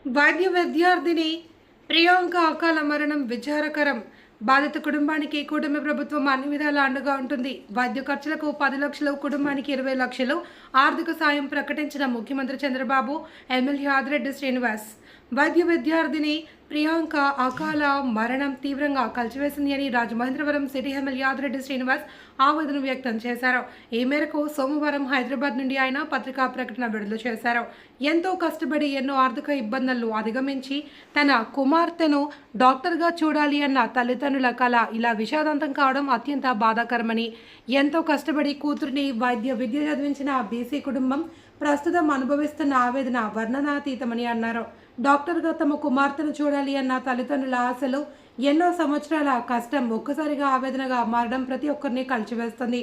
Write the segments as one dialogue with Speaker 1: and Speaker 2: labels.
Speaker 1: వైద్య విద్యార్థిని ప్రియాంక అకాల మరణం విచారకరం. బాధిత కుటుంబానికి కూటమి ప్రభుత్వం అన్ని విధాలా అండగా ఉంటుంది. వైద్య ఖర్చులకు 10 లక్షలు, కుటుంబానికి 20 లక్షలు ఆర్థిక సాయం ప్రకటించిన ముఖ్యమంత్రి చంద్రబాబు, ఎమ్మెల్యే ఆదిరెడ్డి శ్రీనివాస్. వైద్య విద్యార్థిని ప్రియాంక అకాల మరణం తీవ్రంగా కలిచివేసింది అని రాజమహేంద్రవరం సిటీ ఎమ్మెల్యే ఆదిరెడ్డి శ్రీనివాస్ ఆవేదన వ్యక్తం చేశారు. ఈ మేరకు సోమవారం హైదరాబాద్ నుండి ఆయన పత్రికా ప్రకటన విడుదల చేశారు. ఎంతో కష్టపడి ఎన్నో ఆర్థిక ఇబ్బందులను అధిగమించి తన కుమార్తెను డాక్టర్గా చూడాలి అన్న తల్లిదండ్రుల కళ ఇలా విషాదాంతం కావడం అత్యంత బాధాకరమని, ఎంతో కష్టపడి కూతురిని వైద్య విద్య చదివించిన బీసీ కుటుంబం ప్రస్తుతం అనుభవిస్తున్న ఆవేదన వర్ణనాతీతమని అన్నారు. డాక్టర్గా తమ కుమార్తెను చూడాలి అన్న తల్లిదండ్రుల ఆశలు, ఎన్నో సంవత్సరాల కష్టం ఒక్కసారిగా ఆవేదనగా మారడం ప్రతి ఒక్కరిని కలిచివేస్తుంది.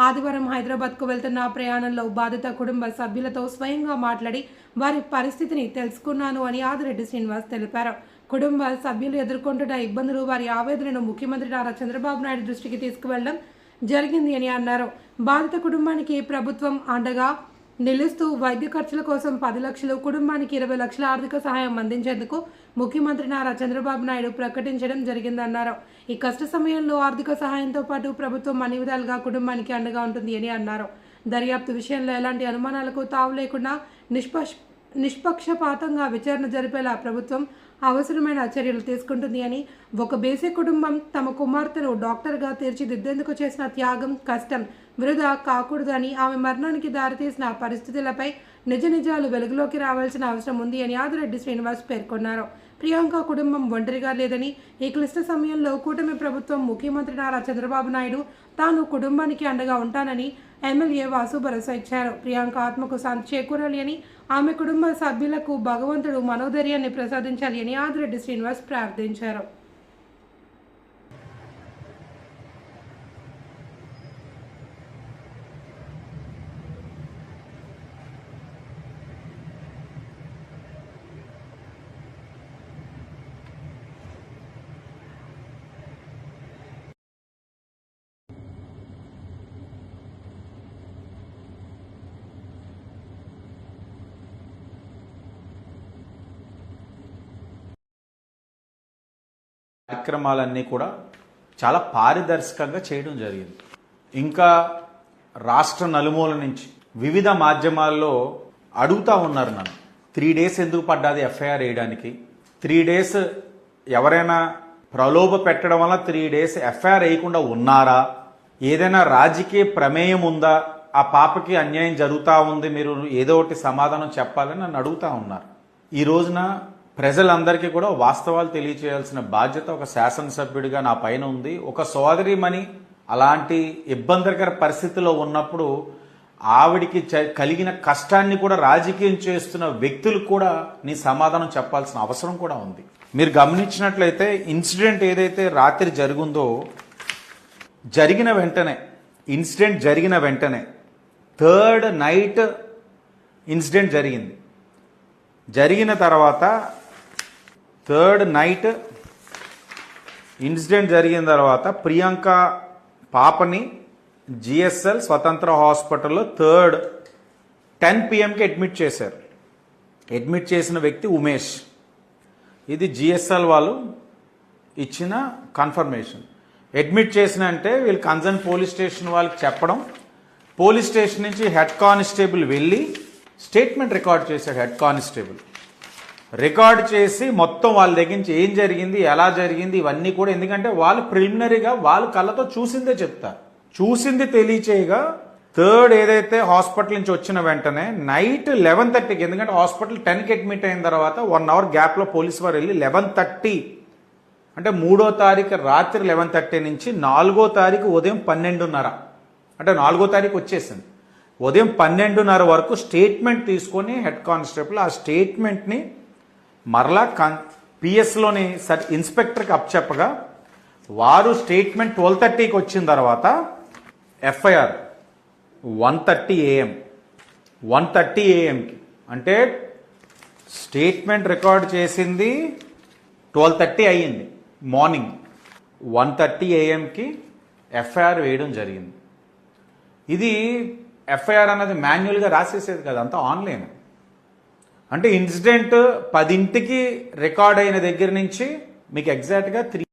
Speaker 1: ఆదివారం హైదరాబాద్కు వెళ్తున్న ప్రయాణంలో బాధిత కుటుంబ సభ్యులతో స్వయంగా మాట్లాడి వారి పరిస్థితిని తెలుసుకున్నాను అని ఆదిరెడ్డి శ్రీనివాస్ తెలిపారు. కుటుంబ సభ్యులు ఎదుర్కొంటున్న ఇబ్బందులు, వారి ఆవేదనను ముఖ్యమంత్రి నారా చంద్రబాబు నాయుడు దృష్టికి తీసుకువెళ్లడం జరిగింది అని అన్నారు. బాధిత కుటుంబానికి ప్రభుత్వం అండగా నిలుస్తూ వైద్య ఖర్చుల కోసం 10 లక్షలు, కుటుంబానికి 20 లక్షల ఆర్థిక సహాయం అందించేందుకు ముఖ్యమంత్రి నారా చంద్రబాబు నాయుడు ప్రకటించడం జరిగిందన్నారు. ఈ కష్ట సమయంలో ఆర్థిక సహాయంతో పాటు ప్రభుత్వం అన్ని విధాలుగా కుటుంబానికి అండగా ఉంటుంది అని అన్నారు. దర్యాప్తు విషయంలో ఎలాంటి అనుమానాలకు తావు లేకుండా నిష్పక్షపాతంగా విచారణ జరిపేలా ప్రభుత్వం అవసరమైన చర్యలు తీసుకుంటుంది అని, ఒక బేసిక్ కుటుంబం తమ కుమార్తెను డాక్టర్గా తీర్చిదిద్దేందుకు చేసిన త్యాగం, కష్టం వృధా కాకూడదని, ఆమె మరణానికి దారితీసిన పరిస్థితులపై నిజ నిజాలు వెలుగులోకి రావాల్సిన అవసరం ఉంది అని ఆదిరెడ్డి శ్రీనివాస్ పేర్కొన్నారు. ప్రియాంక కుటుంబం ఒంటరిగా లేదని, ఈ క్లిష్ట సమయంలో కూటమి ప్రభుత్వం, ముఖ్యమంత్రి నారా చంద్రబాబు నాయుడు తాను కుటుంబానికి అండగా ఉంటానని ఎమ్మెల్యే వాసు భరోసా ఇచ్చారు. ప్రియాంక ఆత్మకు శాంతి చేకూరాలి అని, ఆమె కుటుంబ సభ్యులకు భగవంతుడు మనోధైర్యాన్ని ప్రసాదించాలి అని ఆదిరెడ్డి శ్రీనివాస్ ప్రార్థించారు.
Speaker 2: కార్యక్రమాలన్నీ కూడా చాలా పారదర్శకంగా చేయడం జరిగింది. ఇంకా రాష్ట్ర నలుమూల నుంచి వివిధ మాధ్యమాల్లో అడుగుతూ ఉన్నారు నన్ను, 3 days ఎందుకు పడ్డాది ఎఫ్ఐఆర్ వేయడానికి, 3 days ఎవరైనా ప్రలోభ పెట్టడం వల్ల 3 days ఎఫ్ఐఆర్ వేయకుండా ఉన్నారా, ఏదైనా రాజకీయ ప్రమేయం ఉందా, ఆ పాపకి అన్యాయం జరుగుతూ ఉంది, మీరు ఏదో ఒకటి సమాధానం చెప్పాలని నన్ను అడుగుతూ ఉన్నారు. ఈ రోజున ప్రజలందరికీ కూడా వాస్తవాలు తెలియచేయాల్సిన బాధ్యత ఒక శాసనసభ్యుడిగా నా పైన ఉంది. ఒక సోదరిమణి అలాంటి ఇబ్బందికర పరిస్థితిలో ఉన్నప్పుడు ఆవిడికి కలిగిన కష్టాన్ని కూడా రాజకీయం చేస్తున్న వ్యక్తులు కూడా నీ సమాధానం చెప్పాల్సిన అవసరం కూడా ఉంది. మీరు గమనించినట్లయితే ఇన్సిడెంట్ ఏదైతే రాత్రి జరిగిందో, ఇన్సిడెంట్ జరిగిన వెంటనే 3rd night ఇన్సిడెంట్ జరిగింది. జరిగిన తర్వాత 3rd night ఇన్సిడెంట్ జరిగిన తర్వాత ప్రియాంక పాపని జిఎస్ఎల్ స్వతంత్ర హాస్పిటల్లో 10 PM అడ్మిట్ చేశారు. అడ్మిట్ చేసిన వ్యక్తి ఉమేష్. ఇది జిఎస్ఎల్ వాళ్ళు ఇచ్చిన కన్ఫర్మేషన్. అడ్మిట్ చేసిన అంటే వీళ్ళు కన్సర్న్ పోలీస్ స్టేషన్ వాళ్ళకి చెప్పడం, పోలీస్ స్టేషన్ నుంచి హెడ్ కానిస్టేబుల్ వెళ్ళి స్టేట్మెంట్ రికార్డ్ చేశాడు. హెడ్ కానిస్టేబుల్ రికార్డ్ చేసి మొత్తం వాళ్ళ దగ్గర నుంచి ఏం జరిగింది, ఎలా జరిగింది ఇవన్నీ కూడా, ఎందుకంటే వాళ్ళు ప్రిలిమినరీగా వాళ్ళు కళ్ళతో చూసిందే చెప్తారు. చూసింది తెలియచేయగా 3rd ఏదైతే హాస్పిటల్ నుంచి వచ్చిన వెంటనే నైట్ 11:30కి, ఎందుకంటే హాస్పిటల్ 10కి అడ్మిట్ అయిన తర్వాత 1 hour గ్యాప్లో పోలీసు వారు వెళ్ళి 11:30 అంటే 3వ తారీఖు రాత్రి 11:30 నుంచి 4వ తారీఖు ఉదయం 12:30 అంటే 4వ తారీఖు వచ్చేసింది. ఉదయం 12:30 వరకు స్టేట్మెంట్ తీసుకొని హెడ్ కానిస్టేబుల్ ఆ స్టేట్మెంట్ని మరలా పిఎస్లోని ఇన్స్పెక్టర్కి అప్పచెప్పగా వారు స్టేట్మెంట్ 12:30కి వచ్చిన తర్వాత ఎఫ్ఐఆర్ 1:30 AM 1:30 AMకి అంటే స్టేట్మెంట్ రికార్డ్ చేసింది 12:30 అయ్యింది మార్నింగ్, 1:30 AMకి ఎఫ్ఐఆర్ వేయడం జరిగింది. ఇది ఎఫ్ఐఆర్ అన్నది మాన్యువల్గా రాసేసేది కదా, అంతా ఆన్లైన్. అంటే ఇన్సిడెంట్ 10ంటికి రికార్డ్ అయిన దగ్గర నుంచి మీకు ఎగ్జాక్ట్గా 3